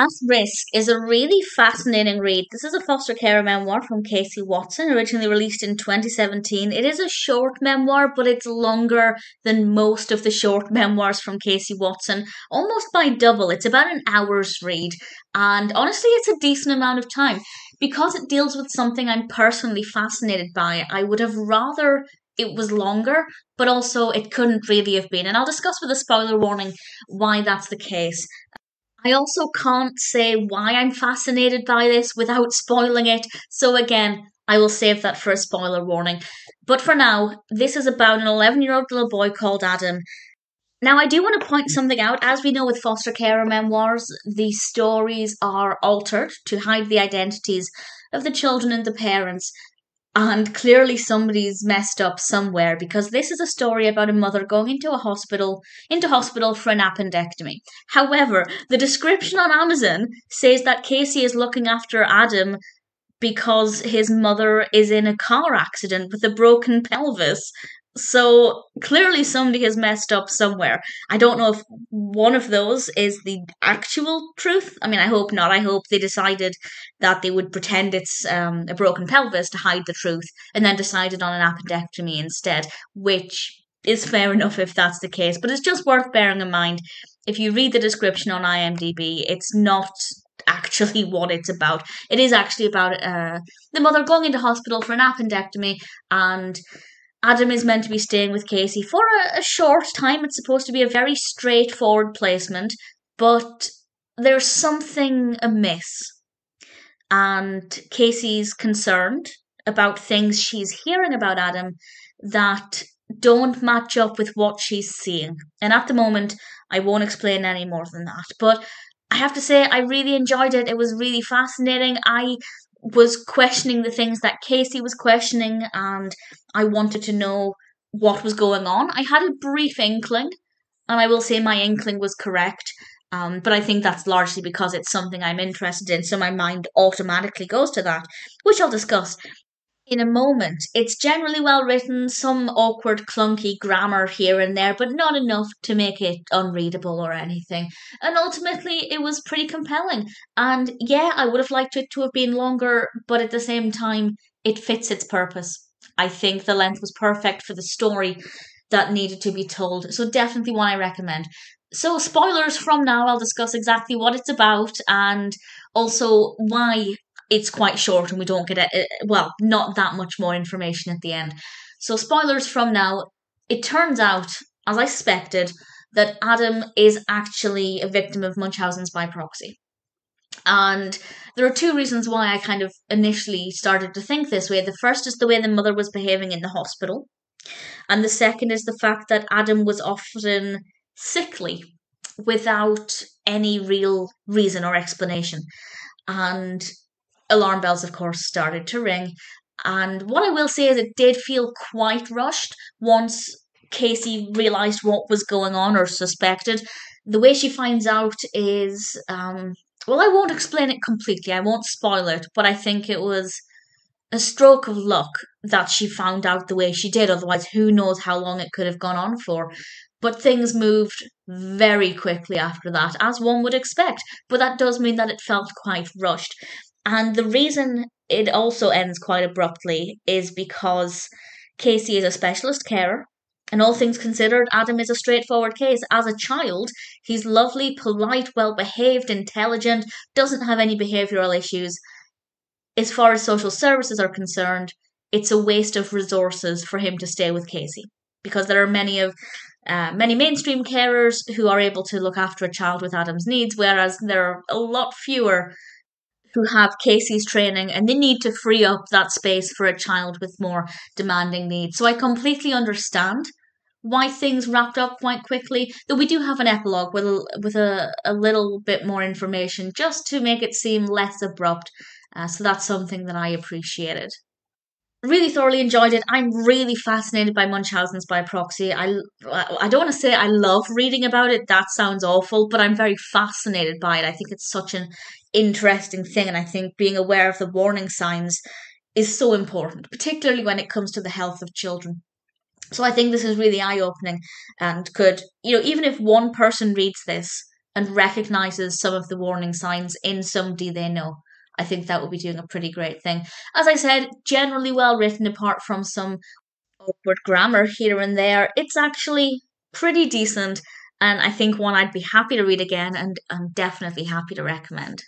At Risk is a really fascinating read. This is a foster care memoir from Casey Watson, originally released in 2017. It is a short memoir, but it's longer than most of the short memoirs from Casey Watson, almost by double. It's about an hour's read, and honestly, it's a decent amount of time. Because it deals with something I'm personally fascinated by, I would have rather it was longer, but also it couldn't really have been. And I'll discuss with a spoiler warning why that's the case. I also can't say why I'm fascinated by this without spoiling it, so again, I will save that for a spoiler warning. But for now, this is about an 11-year-old little boy called Adam. Now, I do want to point something out. As we know with foster care memoirs, the stories are altered to hide the identities of the children and the parents. And clearly somebody's messed up somewhere because this is a story about a mother going into hospital for an appendectomy. However, the description on Amazon says that Casey is looking after Adam because his mother is in a car accident with a broken pelvis. So clearly somebody has messed up somewhere. I don't know if one of those is the actual truth. I mean, I hope not. I hope they decided that they would pretend it's a broken pelvis to hide the truth and then decided on an appendectomy instead, which is fair enough if that's the case. But it's just worth bearing in mind. If you read the description on IMDb, it's not actually what it's about. It is actually about the mother going into hospital for an appendectomy, and Adam is meant to be staying with Casey for a short time. It's supposed to be a very straightforward placement, but there's something amiss. And Casey's concerned about things she's hearing about Adam that don't match up with what she's seeing. And at the moment, I won't explain any more than that. But I have to say, I really enjoyed it. It was really fascinating. I was questioning the things that Casey was questioning, and I wanted to know what was going on. I had a brief inkling, and I will say my inkling was correct. But I think that's largely because it's something I'm interested in, so my mind automatically goes to that, which I'll discuss in a moment. It's generally well written, some awkward, clunky grammar here and there, but not enough to make it unreadable or anything. And ultimately, it was pretty compelling. And yeah, I would have liked it to have been longer, but at the same time, it fits its purpose. I think the length was perfect for the story that needed to be told. So definitely one I recommend. So spoilers from now, I'll discuss exactly what it's about and also why it's quite short and we don't get not that much more information at the end. So spoilers from now. It turns out, as I suspected, that Adam is actually a victim of Munchausen's by proxy. And there are two reasons why I kind of initially started to think this way. The first is the way the mother was behaving in the hospital. And the second is the fact that Adam was often sickly without any real reason or explanation. And alarm bells, of course, started to ring. And what I will say is it did feel quite rushed once Casey realised what was going on or suspected. The way she finds out is, well, I won't explain it completely, I won't spoil it, but I think it was a stroke of luck that she found out the way she did. Otherwise, who knows how long it could have gone on for. But things moved very quickly after that, as one would expect. But that does mean that it felt quite rushed. And the reason it also ends quite abruptly is because Casey is a specialist carer. And all things considered, Adam is a straightforward case. As a child, he's lovely, polite, well behaved, intelligent, doesn't have any behavioural issues. As far as social services are concerned, it's a waste of resources for him to stay with Casey because there are many mainstream carers who are able to look after a child with Adam's needs, whereas there are a lot fewer who have Casey's training and they need to free up that space for a child with more demanding needs. So I completely understand why things wrapped up quite quickly, though we do have an epilogue with a little bit more information just to make it seem less abrupt. So that's something that I appreciated. Really thoroughly enjoyed it. I'm really fascinated by Munchausen's by proxy. I don't want to say I love reading about it. That sounds awful, but I'm very fascinated by it. I think it's such an interesting thing, and I think being aware of the warning signs is so important, particularly when it comes to the health of children. So I think this is really eye-opening and could, even if one person reads this and recognizes some of the warning signs in somebody they know. I think that would be doing a pretty great thing. As I said, generally well written apart from some awkward grammar here and there. It's actually pretty decent, and I think one I'd be happy to read again and definitely happy to recommend.